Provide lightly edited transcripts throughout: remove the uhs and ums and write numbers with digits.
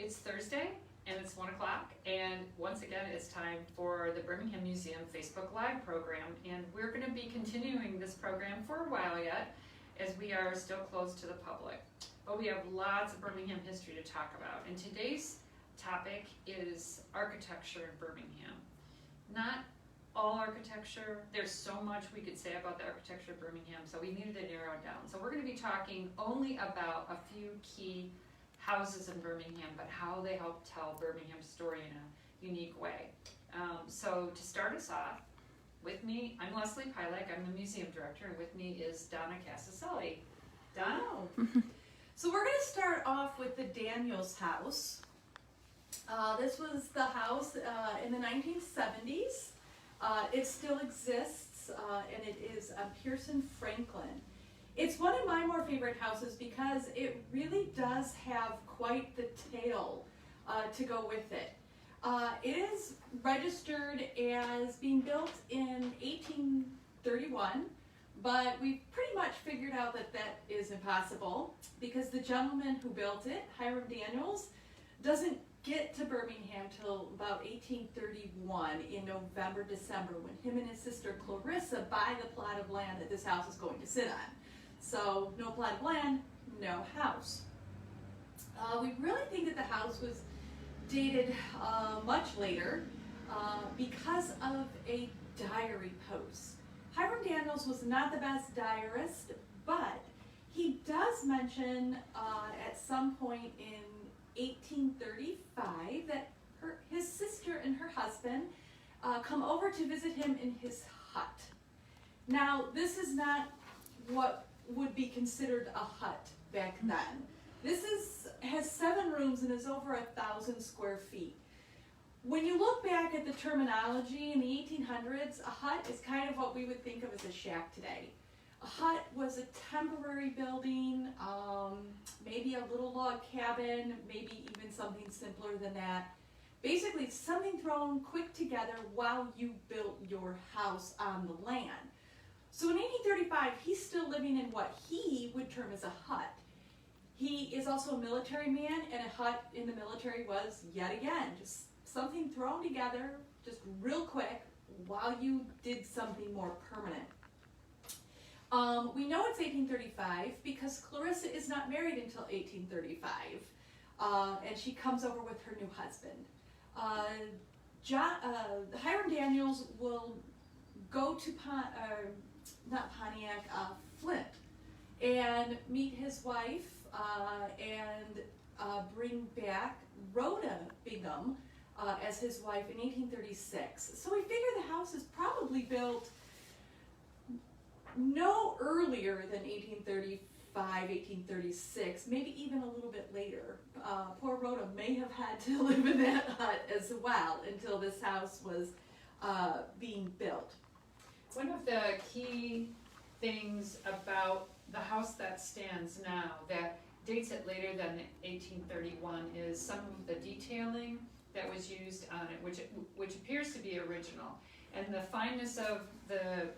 It's Thursday and it's 1 o'clock, and once again it's time for the Birmingham Museum Facebook Live program, and we're going to be continuing this program for a while yet as we are still closed to the public. But we have lots of Birmingham history to talk about, and today's topic is architecture in Birmingham. Not all architecture, there's so much we could say about the architecture of Birmingham, so we needed to narrow it down. So we're going to be talking only about a few key houses in Birmingham, but how they help tell Birmingham's story in a unique way. So to start us off, with me, I'm Leslie Pilek, I'm the museum director, and with me is Donna Cassicelli. Donna? So we're going to start off with the Daniels house. This was the house in the 1970s. It still exists, and it is Pearson Franklin. It's one of my more favorite houses because it really does have quite the tale to go with it. It is registered as being built in 1831, but we've pretty much figured out that that is impossible because the gentleman who built it, Hiram Daniels, doesn't get to Birmingham till about 1831 in November, December, when him and his sister Clarissa buy the plot of land that this house is going to sit on. So no plot of land, no house. We really think that the house was dated much later because of a diary post. Hiram Daniels was not the best diarist, but he does mention at some point in 1835 that his sister and her husband come over to visit him in his hut. Now, this is not what would be considered a hut back then. This has 7 rooms and is over 1,000 square feet. When you look back at the terminology in the 1800s, a hut is kind of what we would think of as a shack today. A hut was a temporary building, maybe a little log cabin, maybe even something simpler than that. Basically, something thrown quick together while you built your house on the land. So in 1835, he's still living in what he would term as a hut. He is also a military man, and a hut in the military was, yet again, just something thrown together just real quick while you did something more permanent. We know it's 1835 because Clarissa is not married until 1835, and she comes over with her new husband. Hiram Daniels will go to Flint, and meet his wife and bring back Rhoda Bingham as his wife in 1836. So we figure the house is probably built no earlier than 1835, 1836, maybe even a little bit later. Poor Rhoda may have had to live in that hut as well until this house was being built. One of the key things about the house that stands now that dates it later than 1831 is some of the detailing that was used on it, which appears to be original. And the fineness of the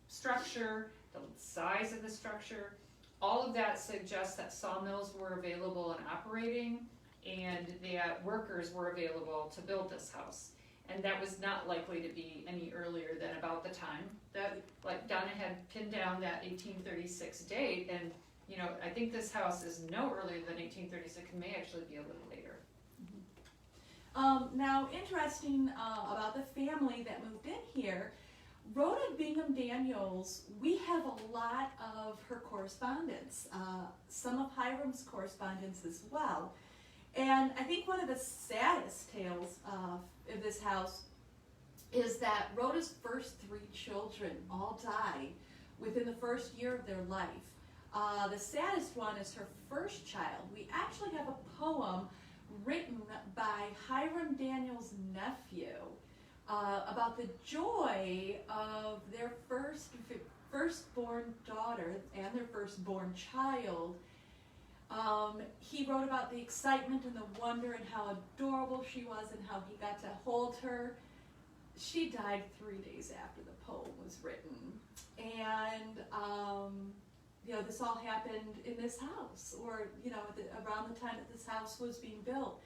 structure, the size of the structure, all of that suggests that sawmills were available and operating, and that workers were available to build this house. And that was not likely to be any earlier than about the time that, like Donna had pinned down that 1836 date, and you know, I think this house is no earlier than 1836, it may actually be a little later. Now, interesting about the family that moved in here, Rhoda Bingham Daniels, we have a lot of her correspondence, some of Hiram's correspondence as well. And I think one of the saddest tales of this house is that Rhoda's first 3 children all died within the first year of their life. The saddest one is her first child. We actually have a poem written by Hiram Daniels' nephew about the joy of their firstborn daughter and their firstborn child. He wrote about the excitement and the wonder and how adorable she was and how he got to hold her. She died 3 days after the poem was written. And this all happened in this house, or around the time that this house was being built.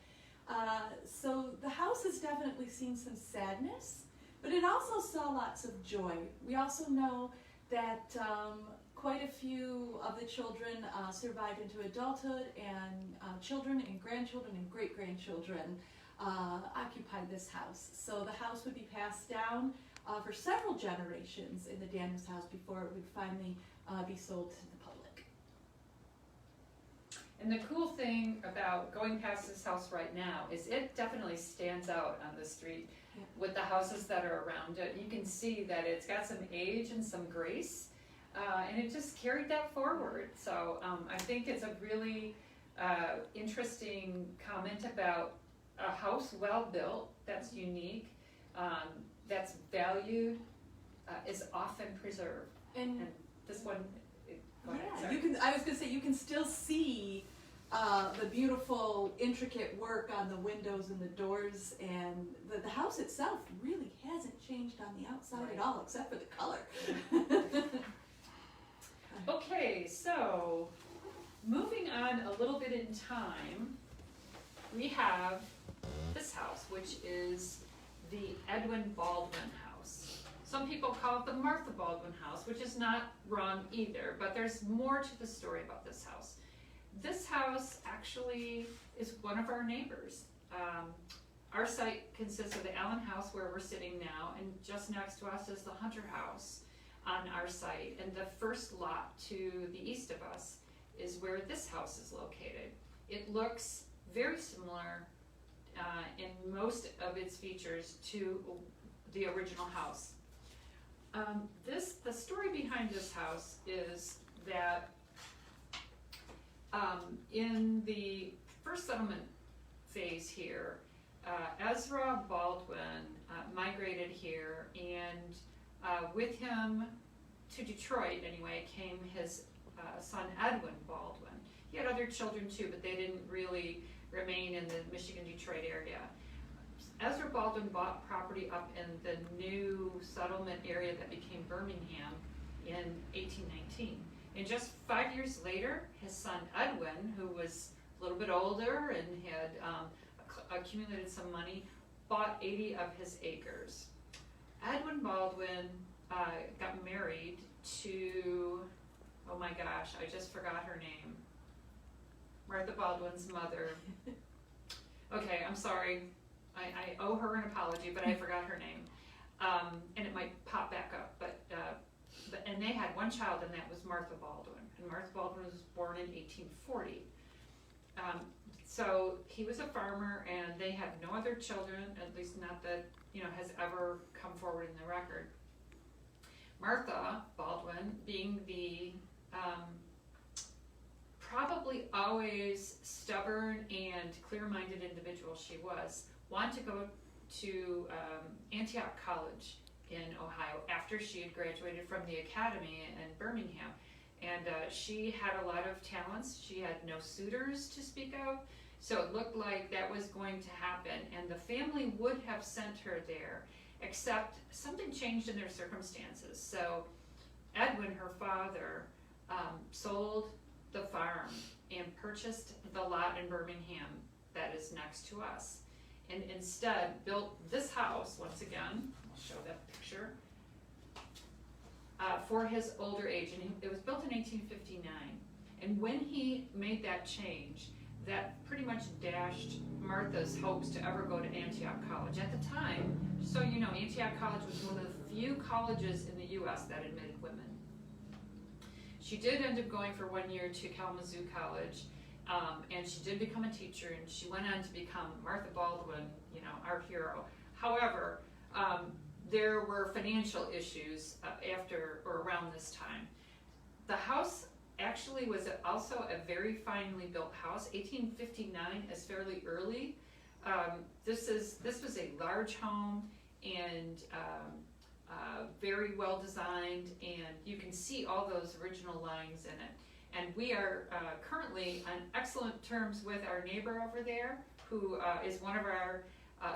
So the house has definitely seen some sadness, but it also saw lots of joy. We also know that quite a few of the children survived into adulthood, and children and grandchildren and great-grandchildren occupied this house. So the house would be passed down for several generations in the Daniels house before it would finally be sold to the public. And the cool thing about going past this house right now is it definitely stands out on the street with the houses that are around it. You can see that it's got some age and some grace, and it just carried that forward. So I think it's a really interesting comment about a house well built, that's unique, that's valued, is often preserved. And this one, go ahead, I was going to say, you can still see the beautiful, intricate work on the windows and the doors, and the house itself really hasn't changed on the outside at all, except for the color. Okay, so moving on a little bit in time, we have this house, which is the Edwin Baldwin house. Some people call it the Martha Baldwin house, which is not wrong either, but there's more to the story about this house. This house actually is one of our neighbors. Our site consists of the Allen house where we're sitting now, and just next to us is the Hunter house on our site. And the first lot to the east of us is where this house is located. It looks very similar in most of its features to the original house. The story behind this house is that in the first settlement phase here, Ezra Baldwin migrated here, and with him to Detroit anyway came his son Edwin Baldwin. He had other children too, but they didn't really remain in the Michigan-Detroit area. Ezra Baldwin bought property up in the new settlement area that became Birmingham in 1819. And just 5 years later, his son Edwin, who was a little bit older and had accumulated some money, bought 80 of his acres. Edwin Baldwin got married to, oh my gosh, I just forgot her name. Martha Baldwin's mother. Okay, I'm sorry. I owe her an apology, but I forgot her name. And it might pop back up. And they had one child, and that was Martha Baldwin. And Martha Baldwin was born in 1840. So he was a farmer, and they had no other children, at least not that has ever come forward in the record. Martha Baldwin, being the probably always stubborn and clear-minded individual she was, wanted to go to Antioch College in Ohio after she had graduated from the academy in Birmingham. And she had a lot of talents. She had no suitors to speak of, so it looked like that was going to happen. And the family would have sent her there, except something changed in their circumstances. So Edwin, her father, sold the farm and purchased the lot in Birmingham that is next to us, and instead built this house once again. I'll show that picture. For his older age, and it was built in 1859. And when he made that change, that pretty much dashed Martha's hopes to ever go to Antioch College. At the time, so you know, Antioch College was one of the few colleges in the U.S. that admitted women. She did end up going for 1 year to Kalamazoo College, and she did become a teacher, and she went on to become Martha Baldwin, our hero. However, there were financial issues after or around this time. The house actually was also a very finely built house. 1859 is fairly early. This was a large home and very well designed, and you can see all those original lines in it. And we are currently on excellent terms with our neighbor over there, who is one of our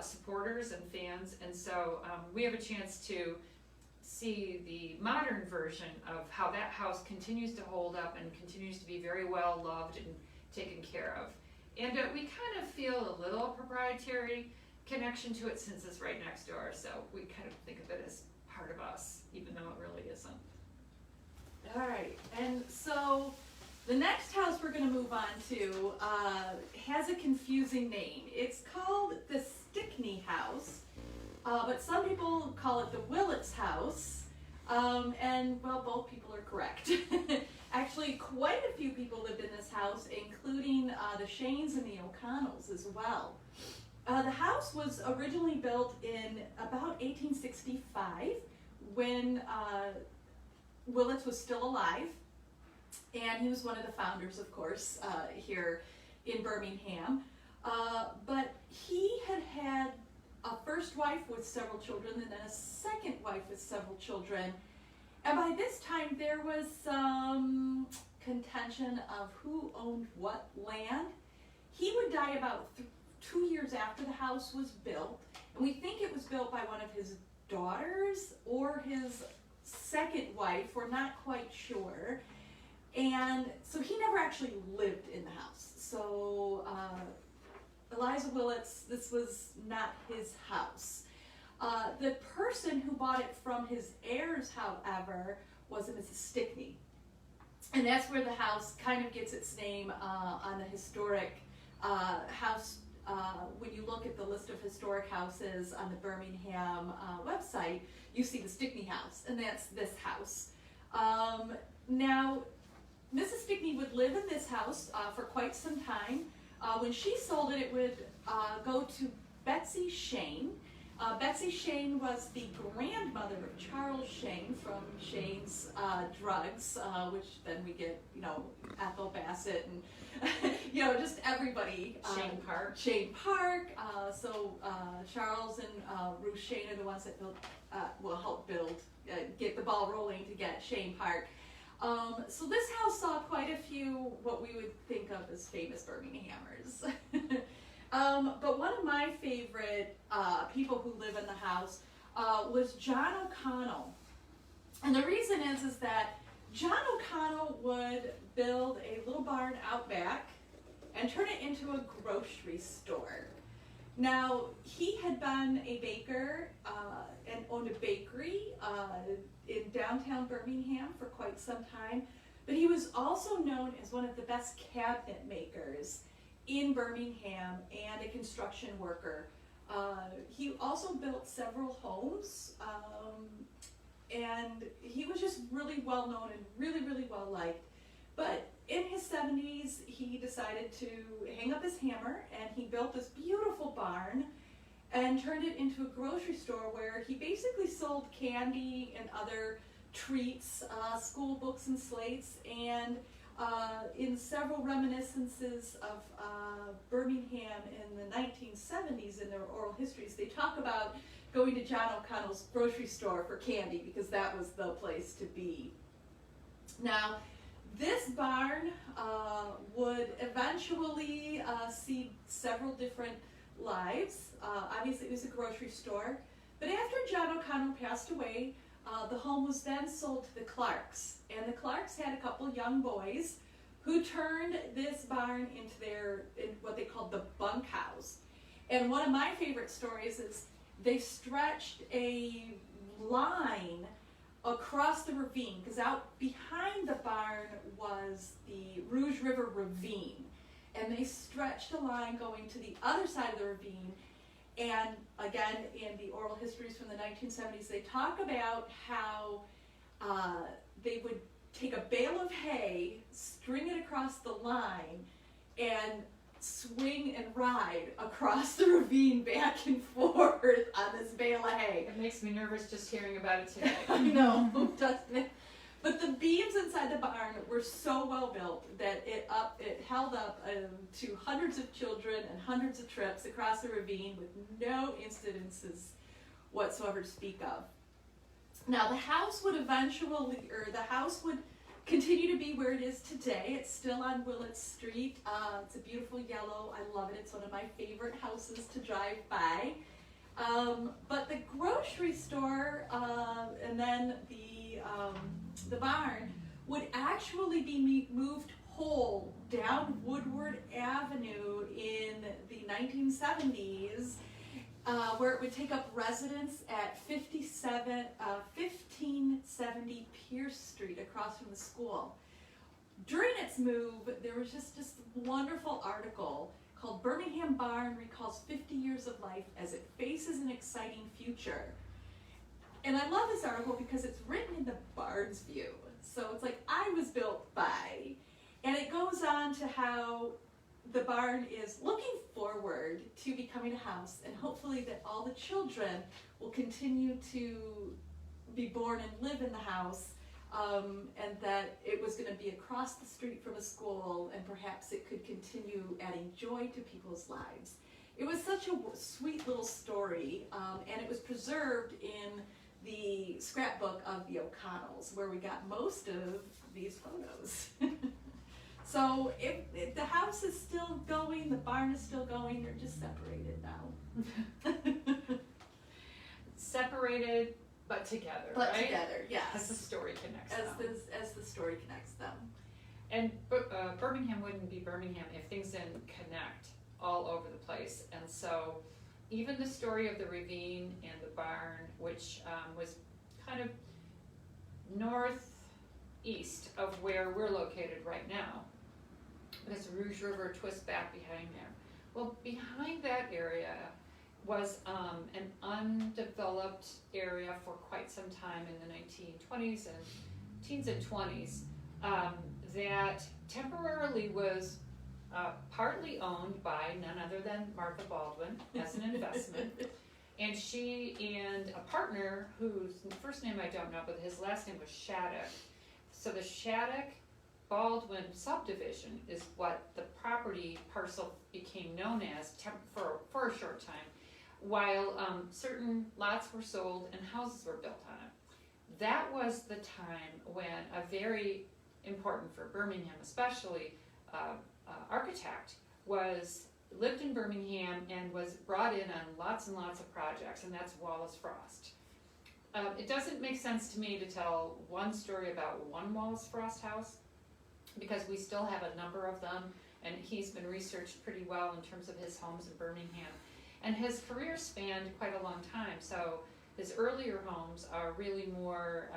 supporters and fans, and so we have a chance to see the modern version of how that house continues to hold up and continues to be very well loved and taken care of. And we kind of feel a little proprietary connection to it since it's right next door, so we kind of think of it as part of us, even though it really isn't. All right, and so the next house we're going to move on to has a confusing name. It's called the Stickney House, but some people call it the Willits House, and well, both people are correct. Actually, quite a few people lived in this house, including the Shanes and the O'Connells as well. The house was originally built in about 1865 when Willits was still alive, and he was one of the founders, of course, here in Birmingham. But he had a first wife with several children and then a second wife with several children. And by this time, there was some contention of who owned what land. He would die about 2 years after the house was built, and we think it was built by one of his daughters or his second wife. We're not quite sure. And so he never actually lived in the house. So Eliza Willits, this was not his house. The person who bought it from his heirs, however, was a Mrs. Stickney. And that's where the house kind of gets its name on the historic house. When you look at the list of historic houses on the Birmingham website, you see the Stickney House, and that's this house. Now, Mrs. Stickney would live in this house for quite some time. When she sold it, it would go to Betsy Shane. Betsy Shane was the grandmother of Charles Shane from Shane's Drugs, which then we get, Ethel Bassett and, just everybody. Shane Park. Shane Park. So Charles and Ruth Shane are the ones that will help get the ball rolling to get Shane Park. So this house saw quite a few what we would think of as famous Birminghamers. But one of my favorite people who live in the house was John O'Connell. And the reason is that John O'Connell would build a little barn out back and turn it into a grocery store. Now, he had been a baker and owned a bakery in downtown Birmingham for quite some time, but he was also known as one of the best cabinet makers in Birmingham and a construction worker. He also built several homes, and he was just really well known and really, really well liked. But in his 70s, he decided to hang up his hammer, and he built this beautiful barn and turned it into a grocery store where he basically sold candy and other treats, school books and slates, and in several reminiscences of Birmingham in the 1970s in their oral histories, they talk about going to John O'Connell's grocery store for candy because that was the place to be. Now, this barn would eventually see several different lives. Obviously, it was a grocery store. But after John O'Connell passed away, the home was then sold to the Clarks. And the Clarks had a couple young boys who turned this barn into what they called the bunkhouse. And one of my favorite stories is they stretched a line across the ravine, because out behind the barn was the Rouge River Ravine. And they stretched a line going to the other side of the ravine. And again, in the oral histories from the 1970s, they talk about how they would take a bale of hay, string it across the line, and swing and ride across the ravine back and forth on this bale of hay. It makes me nervous just hearing about it today. I know, doesn't it? But the beams inside the barn were so well built that it held up to hundreds of children and hundreds of trips across the ravine with no incidences whatsoever to speak of. Now the house would continue to be where it is today. It's still on Willits Street. It's a beautiful yellow. I love it. It's one of my favorite houses to drive by. But the grocery store and then the barn would actually be moved whole down Woodward Avenue in the 1970s, where it would take up residence at 1570 Pierce Street across from the school. During its move, there was just this wonderful article called "Birmingham Barn Recalls 50 Years of Life as It Faces an Exciting Future." And I love this article because it's written in the barn's view. So it's like, I was built by, and it goes on to how the barn is looking forward to becoming a house, and hopefully that all the children will continue to be born and live in the house, and that it was going to be across the street from a school, and perhaps it could continue adding joy to people's lives. It was such a sweet little story, and it was preserved in the scrapbook of the O'Connells, where we got most of these photos. So the house is still going, the barn is still going, they're just separated now. Separated, but together, But right? together, yes. As the story connects them. As the story connects them. And Birmingham wouldn't be Birmingham if things didn't connect all over the place. And so even the story of the ravine and the barn, which was kind of northeast of where we're located right now, because the Rouge River twists back behind there. Well, behind that area was an undeveloped area for quite some time in the 1920s and teens and 20s that temporarily was partly owned by none other than Martha Baldwin as an investment. And she and a partner whose first name I don't know, but his last name was Shattuck. So the Shattuck Baldwin subdivision is what the property parcel became known as for a short time, while certain lots were sold and houses were built on it. That was the time when a very important for Birmingham especially architect lived in Birmingham and was brought in on lots and lots of projects, and that's Wallace Frost. It doesn't make sense to me to tell one story about one Wallace Frost house, because we still have a number of them, and he's been researched pretty well in terms of his homes in Birmingham. And his career spanned quite a long time, so his earlier homes are really more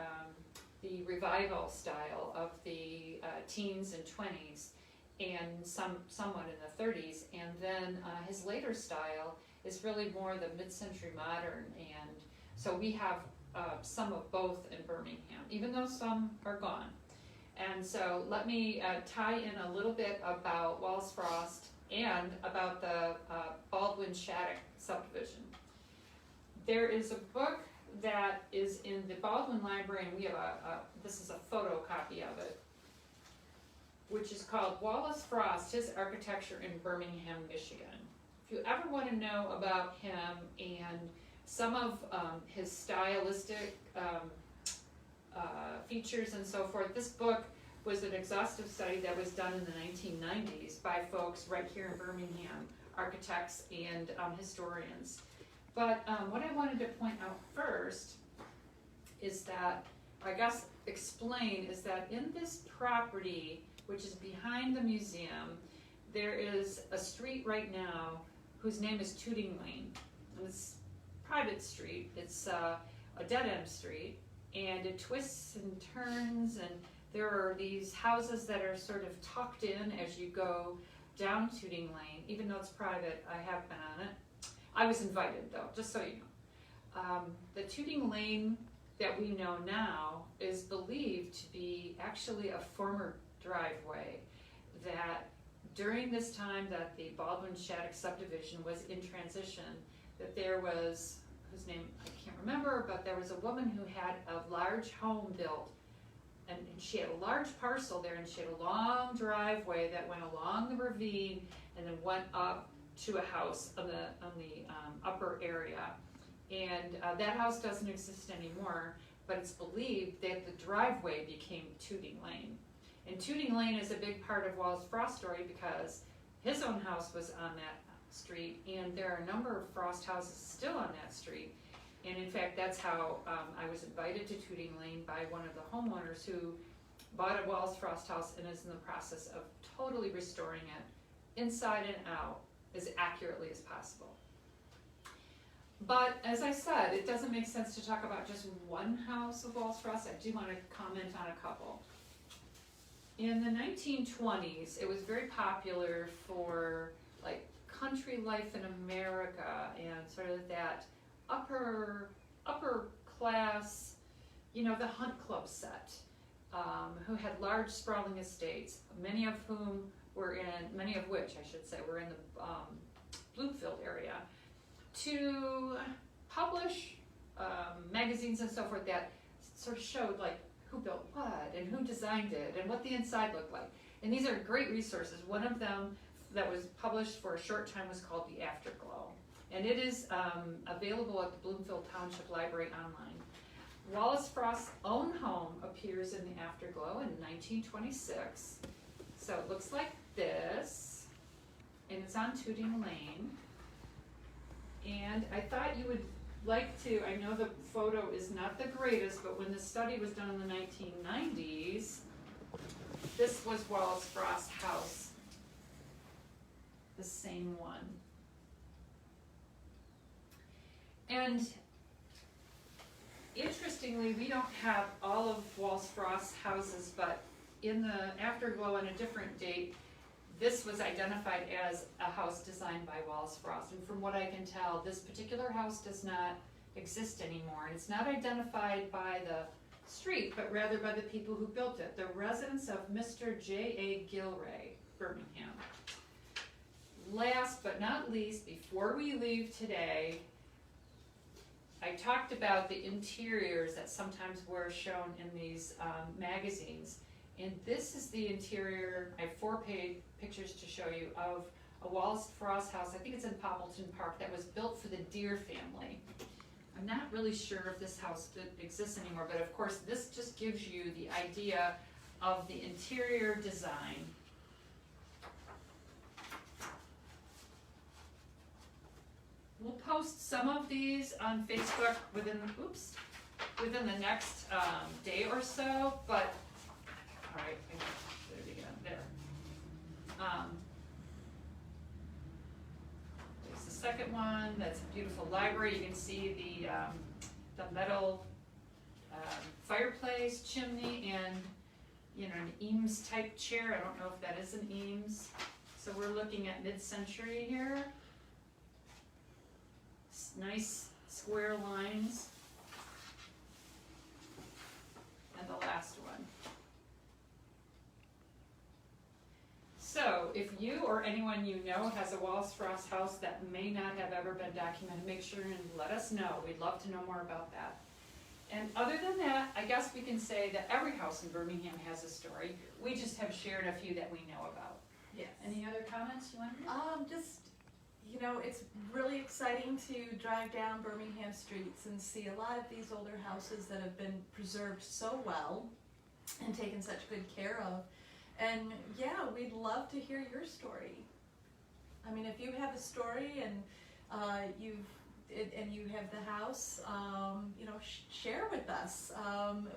the revival style of the teens and 20s, and somewhat in the 30s, and then his later style is really more the mid-century modern, and so we have some of both in Birmingham, even though some are gone. And so let me tie in a little bit about Wallace Frost and about the Baldwin Shattuck subdivision. There is a book that is in the Baldwin Library, and we have this is a photocopy of it, which is called Wallace Frost, His Architecture in Birmingham, Michigan. If you ever want to know about him and some of his stylistic features and so forth, this book was an exhaustive study that was done in the 1990s by folks right here in Birmingham, architects and historians. But what I wanted to point out first is that, explain is that in this property, which is behind the museum, there is a street right now whose name is Tooting Lane. And it's a private street, it's a dead-end street, and it twists and turns, and there are these houses that are sort of tucked in as you go down Tooting Lane. Even though it's private, I have been on it. I was invited though, just so you know. The Tooting Lane that we know now is believed to be actually a former driveway that during this time that the Baldwin Shattuck subdivision was in transition, that there was, whose name I can't remember, but there was a woman who had a large home built, and she had a large parcel there, and she had a long driveway that went along the ravine and then went up to a house on the upper area. And that house doesn't exist anymore, but it's believed that the driveway became Tooting Lane. And Tooting Lane is a big part of Wallace Frost's story because his own house was on that street, and there are a number of Frost houses still on that street. And in fact, that's how I was invited to Tooting Lane by one of the homeowners who bought a Wallace Frost house and is in the process of totally restoring it inside and out as accurately as possible. But as I said, it doesn't make sense to talk about just one house of Wallace Frost. I do want to comment on a couple. In the 1920s, it was very popular for like country life in America and sort of that upper class, you know, the Hunt Club set, who had large sprawling estates, many of which I should say were in the Bloomfield area, to publish magazines and so forth that sort of showed like who built what and who designed it and what the inside looked like. And these are great resources. One of them that was published for a short time was called The Afterglow. And it is available at the Bloomfield Township Library online. Wallace Frost's own home appears in The Afterglow in 1926. So it looks like this, and it's on Tooting Lane. And I thought you would like to, I know the photo is not the greatest, but when the study was done in the 1990s, this was Wallace Frost's house, the same one. And interestingly, we don't have all of Wallace Frost's houses, but in the Afterglow on a different date, this was identified as a house designed by Wallace Frost. And from what I can tell, this particular house does not exist anymore. And it's not identified by the street, but rather by the people who built it, the residence of Mr. J.A. Gilray, Birmingham. Last but not least, before we leave today, I talked about the interiors that sometimes were shown in these magazines. And this is the interior. I have 4 pictures to show you of a Wallace Frost house. I think it's in Poppleton Park, that was built for the Deer family. I'm not really sure if this house exists anymore, but of course this just gives you the idea of the interior design. We'll post some of these on Facebook within the next day or so, but all right, there we go, there. There's the second one, that's a beautiful library. You can see the metal fireplace, chimney, and you know, an Eames type chair. I don't know if that is an Eames. So we're looking at mid-century here. Nice square lines. And the last one. So if you or anyone you know has a Wallace Frost house that may not have ever been documented, make sure and let us know. We'd love to know more about that. And other than that, I guess we can say that every house in Birmingham has a story. We just have shared a few that we know about. Yes. Any other comments you want to make? Just, you know, it's really exciting to drive down Birmingham streets and see a lot of these older houses that have been preserved so well and taken such good care of. And yeah, we'd love to hear your story. I mean, if you have a story and you have the house, you know, share with us.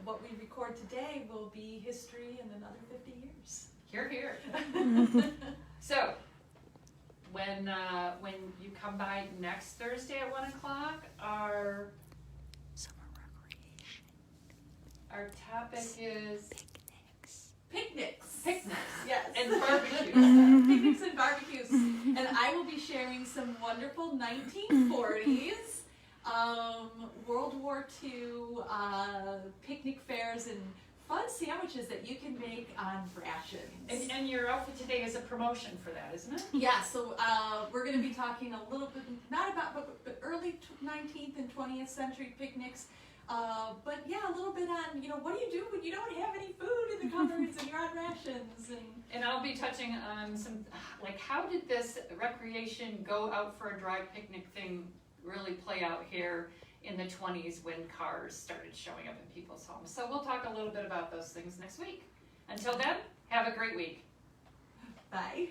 What we record today will be history in another 50 years. Hear, hear. So, when you come by next Thursday at 1 o'clock, our summer recreation. Our topic is Picnics. Picnics. Yes. And barbecues. Picnics and barbecues. And I will be sharing some wonderful 1940s, World War II picnic fairs and fun sandwiches that you can make on rations. And your outfit today is a promotion for that, isn't it? Yeah, so we're going to be talking a little bit, not about, but early 19th and 20th century picnics. But yeah, a little bit on, you know, what do you do when you don't have any food in the cupboards and you're on rations? And I'll be touching on some, like, how did this recreation go out for a dry picnic thing really play out here in the 20s when cars started showing up in people's homes. So we'll talk a little bit about those things next week. Until then, have a great week. Bye.